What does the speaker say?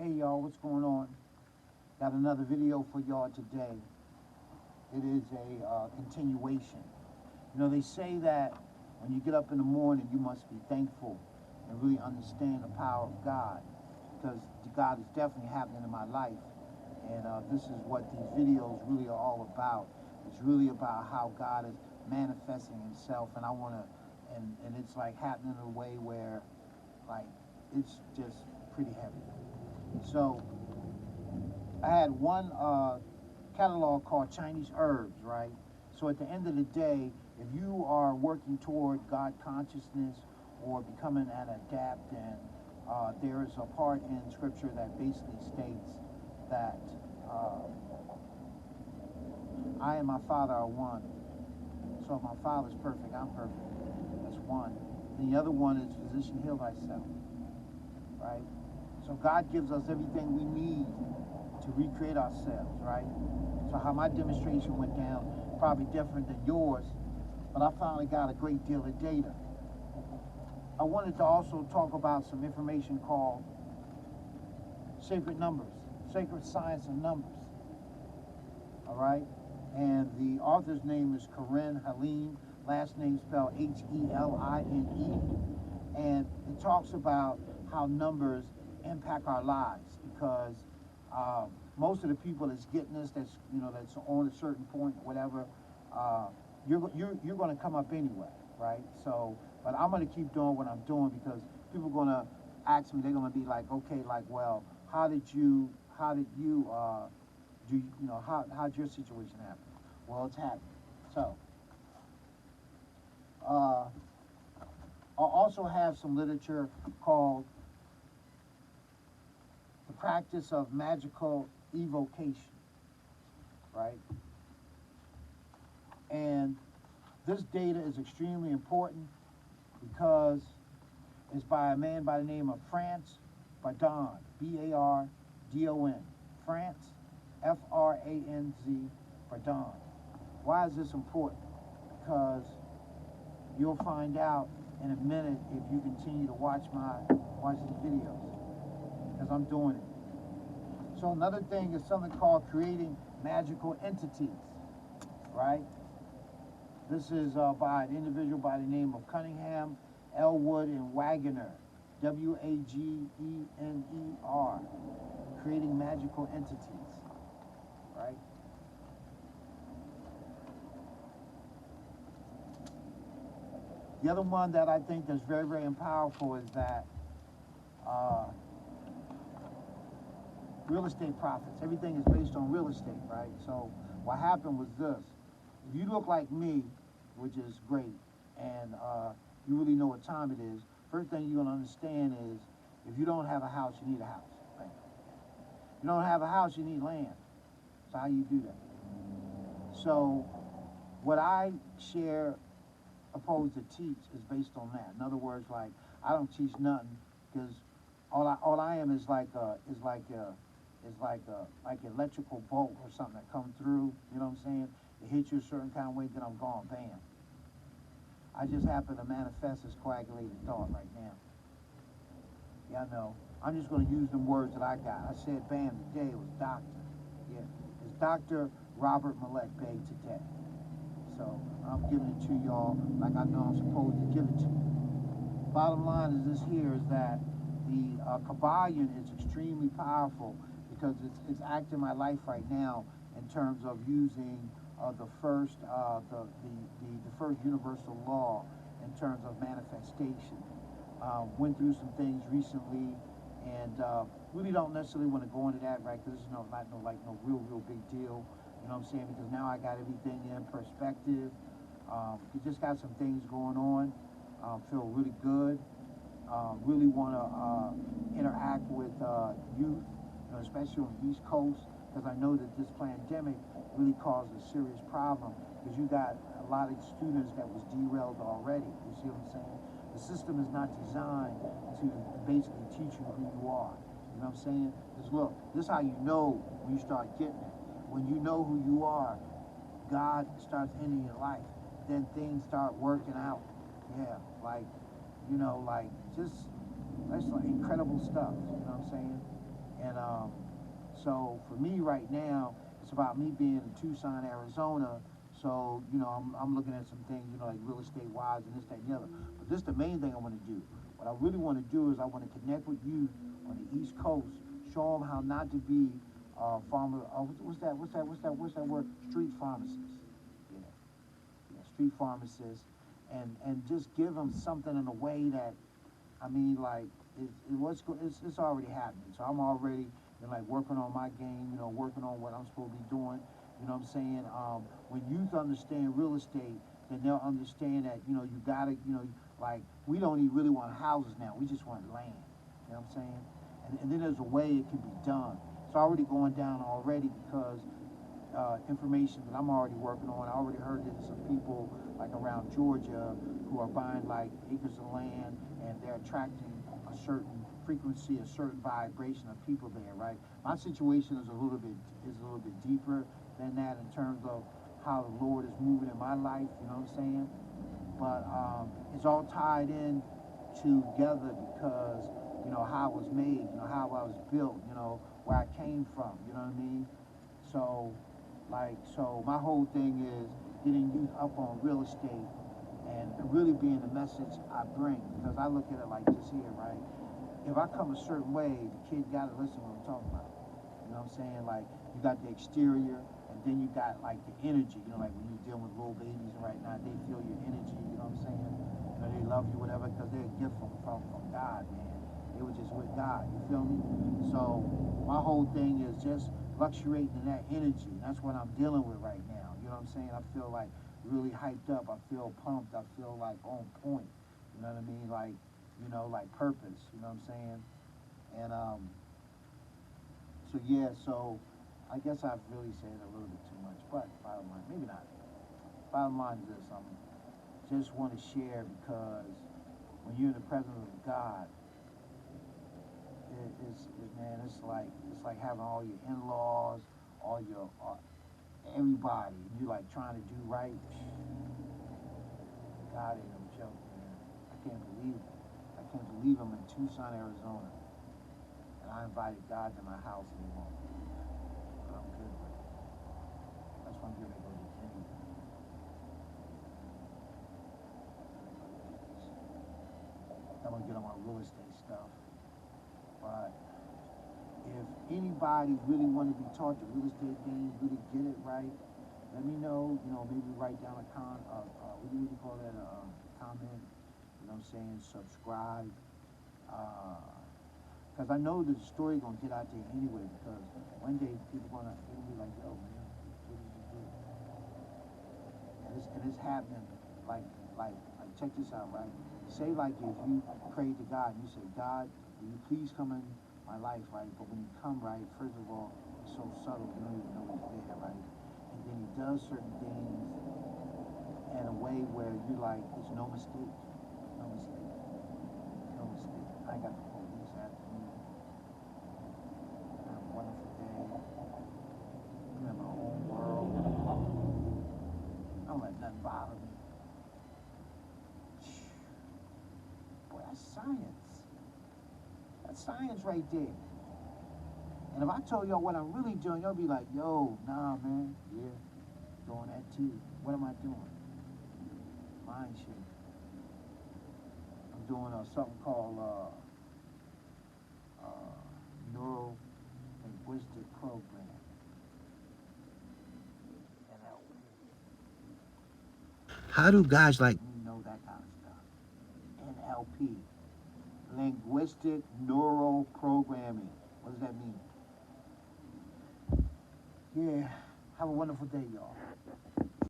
Hey y'all, what's going on? Got another video for y'all today. It is a continuation. You know, they say that when you get up in the morning, you must be thankful and really understand the power of God, because God is definitely happening in my life. And this is what these videos really are all about. It's really about how God is manifesting himself, and I want to, and it's like happening in a way where, like, it's just pretty heavy. So I had one catalog called Chinese Herbs, right? So at the end of the day, if you are working toward God consciousness or becoming an adept, and there is a part in Scripture that basically states that I and my Father are one. So if my Father's perfect, I'm perfect. That's one. And the other one is physician, heal thyself, right? So God gives us everything we need to recreate ourselves, right? So how my demonstration went down, probably different than yours, but I finally got a great deal of data. I wanted to also talk about some information called sacred numbers, sacred science of numbers, all right? And the author's name is Corinne Halim, last name spelled Heline, and it talks about how numbers impact our lives, because most of the people that's getting this, that's that's on a certain point, whatever, you're going to come up anyway, right? So, but I'm going to keep doing what I'm doing, because people are going to ask me. They're going to be like, okay, like, well, how'd your situation happen? Well, it's happening. So, I'll also have some literature called The Practice of Magical Evocation, right? And this data is extremely important because it's by a man by the name of France Bardon, B-A-R-D-O-N, France, F-R-A-N-Z, Bardon. Why is this important? Because you'll find out in a minute if you continue to watch these videos, because I'm doing it. So another thing is something called creating magical entities, right? This is by an individual by the name of Cunningham, Elwood, and Wagoner, W-A-G-E-N-E-R, creating magical entities, right? The other one that I think that's very, very powerful is that real estate profits. Everything is based on real estate, right? So what happened was this. If you look like me, which is great, and you really know what time it is, first thing you're going to understand is if you don't have a house, you need a house, right? If you don't have a house, you need land. So how you do that? So what I share opposed to teach is based on that. In other words, like, I don't teach nothing, because all I am is like electrical bolt or something that comes through. You know what I'm saying? It hits you a certain kind of way, then I'm gone, bam. I just happen to manifest this coagulated thought right now. Yeah, I know. I'm just going to use them words that I got. I said bam today. It was doctor. Yeah, it's Dr. Robert Millett Bay today. So I'm giving it to y'all like I know I'm supposed to give it to you. Bottom line is this here is that the Kabbalion is extremely powerful, because it's acting my life right now in terms of using the first universal law in terms of manifestation. Went through some things recently, and really don't necessarily want to go into that, right? Because it's not no real big deal. You know what I'm saying? Because now I got everything in perspective. We just got some things going on. Feel really good. Really want to interact with youth, especially on the East Coast, because I know that this pandemic really caused a serious problem, because you got a lot of students that was derailed already. You see what I'm saying? The system is not designed to basically teach you who you are. You know what I'm saying? Because look, this is how you know when you start getting it. When you know who you are, God starts entering your life. Then things start working out. Yeah, like, just, that's like incredible stuff, you know what I'm saying? And so for me right now, it's about me being in Tucson, Arizona. So, I'm looking at some things, like real estate wise and this, that, and the other. But this is the main thing I want to do. What I really want to do is I want to connect with you on the East Coast, show them how not to be farmer. What's that word? Street pharmacists. Yeah, street pharmacists, and just give them something in a way that, I mean, like it's already happening. So I'm already like working on my game, working on what I'm supposed to be doing. You know what I'm saying? When youth understand real estate, then they'll understand that, you gotta, like, we don't even really want houses now. We just want land. You know what I'm saying? And then there's a way it can be done. It's already going down already because information that I'm already working on. I already heard that some people like around Georgia who are buying like acres of land, and they're attracting a certain frequency, a certain vibration of people there, right? My situation is a little bit deeper than that in terms of how the Lord is moving in my life, you know what I'm saying? But it's all tied in together because, how I was made, how I was built, where I came from, you know what I mean? So my whole thing is getting youth up on real estate and really being the message I bring, because I look at it like this here, right? If I come a certain way, the kid gotta listen to what I'm talking about. You know what I'm saying? Like, you got the exterior, and then you got like the energy, like when you're dealing with little babies right now, they feel your energy, you know what I'm saying? They love you, whatever, because they're a gift from God, man. They were just with God, you feel me? So my whole thing is just fluctuating in that energy. That's what I'm dealing with right now. You know what I'm saying? I feel like really hyped up. I feel pumped. I feel like on point. You know what I mean? Like, like purpose. You know what I'm saying? And so yeah. So I guess I've really said a little bit too much, but bottom line, maybe not. Bottom line is this: just want to share, because when you're in the presence of God, it's like having all your in-laws, all your everybody, and you like trying to do right. God ain't no joke, man. I can't believe it. I can't believe I'm in Tucson, Arizona, and I invited God to my house and he won't. But I'm good with it. That's why I'm going to go to Kenya. I'm gonna get on my real estate stuff. But if anybody really want to be taught the real estate game, really get it right, let me know. Maybe write down a what do you call that? Comment. You know what I'm saying? Subscribe. Because I know that the story gonna get out there anyway. Because one day people gonna be like, "Yo, man, what did you do?" And it's happening. Like, check this out, right? Say like if you pray to God and you say, "God, will you please come in my life," right? But when you come, right, first of all, it's so subtle, you don't even know he's there, right? And then he does certain things in a way where you like, there's no mistake. No mistake. No mistake. I ain't got the police after me. Have a wonderful day. I'm in my own world. I don't let nothing bother me. Boy, that's science. That's science right there. And if I told y'all what I'm really doing, y'all be like, "Yo, nah, man, yeah, doing that too. What am I doing?" Mind shape. I'm doing something called Linguistic program. How do guys like me know that kind of stuff? NLP, Linguistic Neural Programming. What does that mean? Yeah, have a wonderful day, y'all.